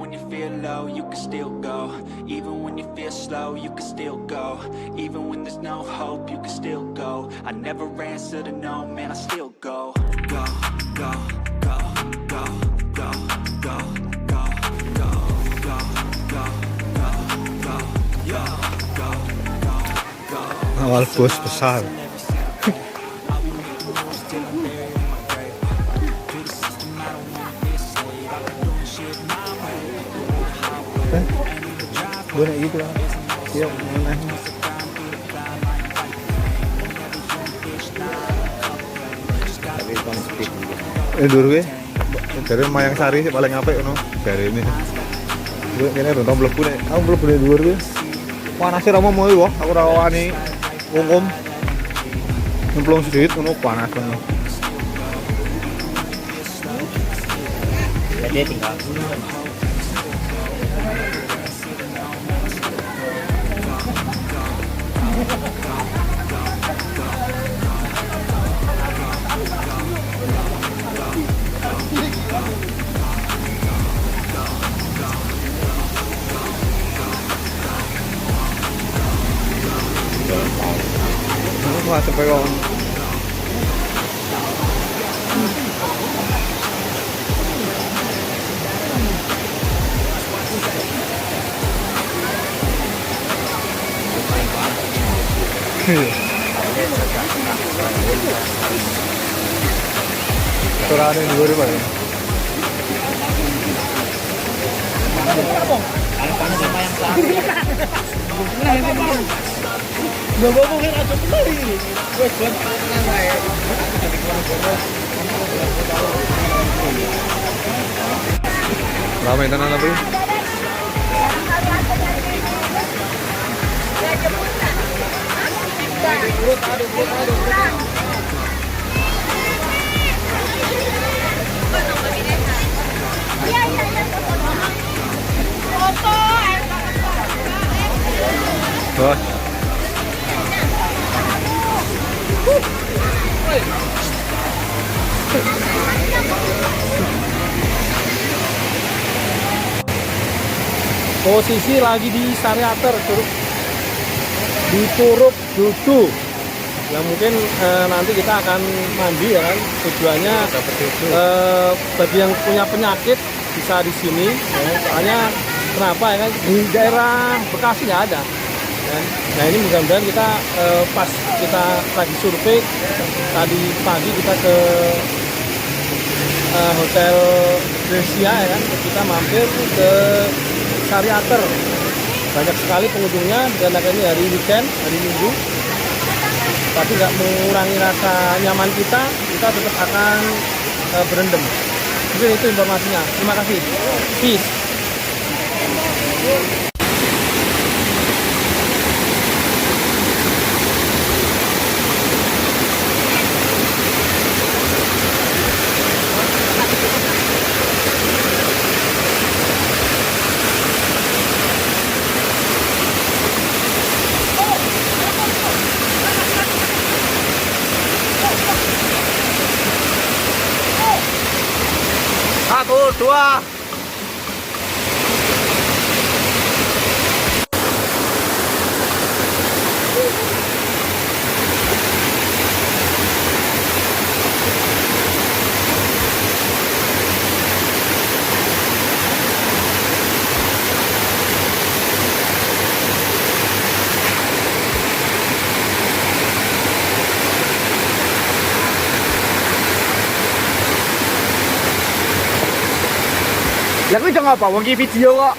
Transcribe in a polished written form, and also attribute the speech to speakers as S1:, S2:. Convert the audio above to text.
S1: when you feel low, you can still go. Even when you feel slow, you can still go. Even when there's no hope, you can still go. I never answer to no, man, I still go. Go, go, go, go, go, go, go, go, go, go, go, go, go, go, go.
S2: Awal bos besar. Gue nek gitu lah. Siap mana? Dulu gue. Dari Mayang Sari sih paling apik ngono. Dari ini. Gue kene rono mlebu nek. Aku mlebu nek dhuwur gue. Panase ra mau wae, aku ra wani ngungkum. Nyemplung sedikit ngono panas ngono.
S3: Jadi tinggal
S2: Wah, sampai kok. Turane dhuwur Pak.
S3: panas sama yang sari.
S4: Bawa mungkin aja kembali. Wes buat tenang wae.
S2: Ramai tenan tapi. Bos.
S4: Posisi lagi di Sariater, di Curug Dudu. Ya mungkin nanti kita akan mandi ya kan. Tujuannya bagi yang punya penyakit bisa di sini. Ya. Soalnya kenapa ya kan di daerah Bekasi nggak ada. Ya. Nah ini mudah-mudahan kita pas kita lagi survei tadi pagi kita ke Hotel Grecia ya kan, kita mampir ke Sariater. Banyak sekali pengunjungnya karena ini hari weekend, hari Minggu. Tapi nggak mengurangi rasa nyaman kita tetap akan berendam. Mungkin itu informasinya. Terima kasih. Peace.
S2: Satu, dua. Ya kuwi jangan apa, wong iki video kok.